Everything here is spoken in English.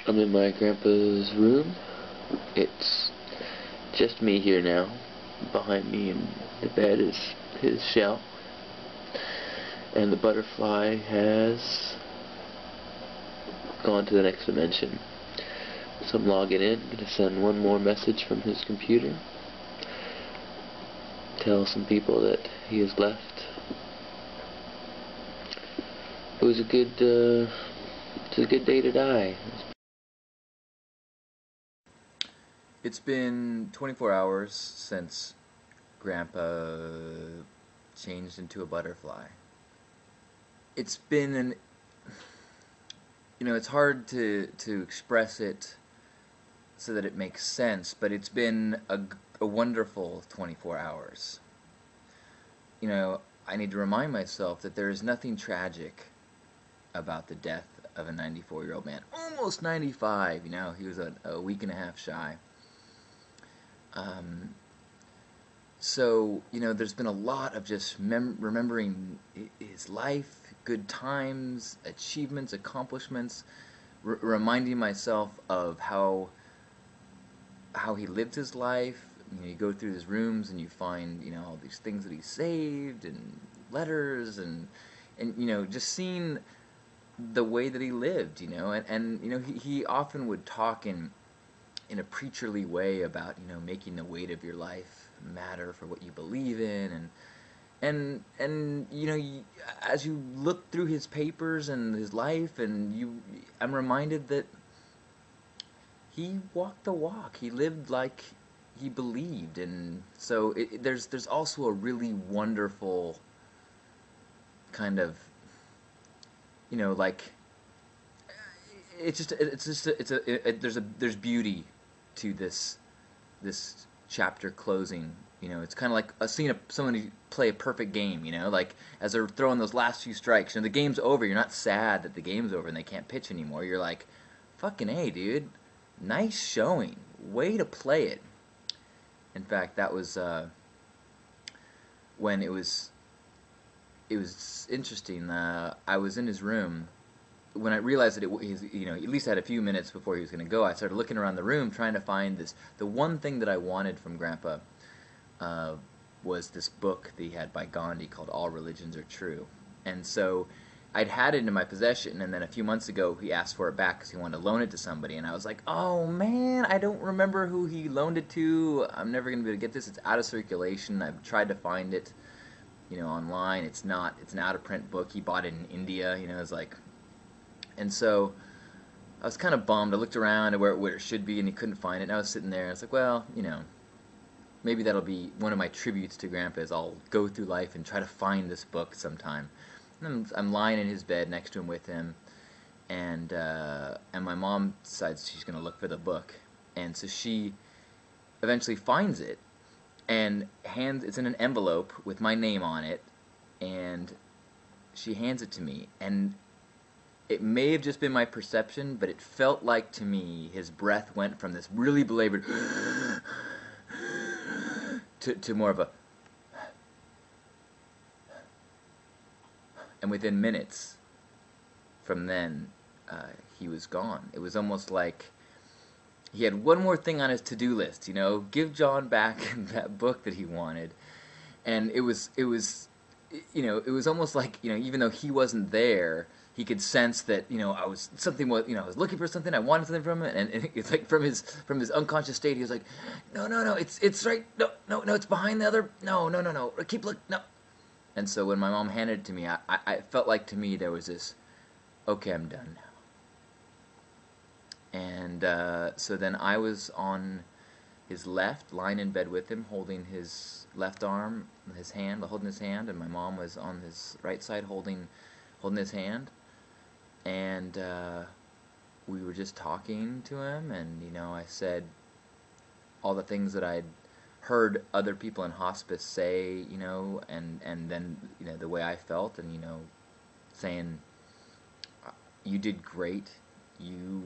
I'm in my grandpa's room. It's just me here now. Behind me in the bed is his shell. And the butterfly has gone to the next dimension. So I'm logging in. I'm going to send one more message from his computer. Tell some people that he has left. It was a good day to die. It's been 24 hours since Grandpa changed into a butterfly. It's been it's hard to express it so that it makes sense, but it's been a wonderful 24 hours. I need to remind myself that there is nothing tragic about the death of a 94-year-old man. Almost 95, he was a week and a half shy. So, there's been a lot of just remembering his life, good times, achievements, accomplishments, reminding myself of how he lived his life. You go through his rooms and you find, all these things that he saved and letters and just seeing the way that he lived, he often would talk in a preacherly way about making the weight of your life matter for what you believe in, and as you look through his papers and his life, I'm reminded that he walked the walk. He lived like he believed, and so there's also a really wonderful kind of like there's beauty to this chapter closing. It's kind of like seeing somebody play a perfect game. Like as they're throwing those last few strikes, the game's over. You're not sad that the game's over and they can't pitch anymore. You're like, fucking A, dude, nice showing, way to play it. In fact, that was when it was interesting. I was in his room when I realized that he's, at least had a few minutes before he was going to go. I started looking around the room trying to find the one thing that I wanted from Grandpa was this book that he had by Gandhi called All Religions Are True. And so I'd had it in my possession, and then a few months ago he asked for it back because he wanted to loan it to somebody, and I was like, oh man, I don't remember who he loaned it to. I'm never going to be able to get this. It's out of circulation. I've tried to find it, online. It's not. It's an out-of-print book. He bought it in India. It's like, and so I was kind of bummed. I looked around at where it should be, and he couldn't find it. And I was sitting there, and I was like, well, maybe that'll be one of my tributes to Grandpa, is I'll go through life and try to find this book sometime. And I'm lying in his bed next to him with him, and my mom decides she's going to look for the book. And so she eventually finds it, and it's in an envelope with my name on it, and she hands it to me. And it may have just been my perception, but it felt like to me his breath went from this really belabored to more of a, and within minutes from then, he was gone. It was almost like he had one more thing on his to-do list, give John back that book that he wanted. And it was almost like, even though he wasn't there, he could sense that, I was looking for something, I wanted something from it, and it's like from his unconscious state, he was like, no, it's right, no, it's behind the other, no, keep looking, no. And so when my mom handed it to me, I felt like, to me, there was this, okay, I'm done now. And so then I was on his left, lying in bed with him, holding his left arm, holding his hand, and my mom was on his right side holding his hand. And we were just talking to him, and I said all the things that I'd heard other people in hospice say, and then the way I felt, and saying, you did great, you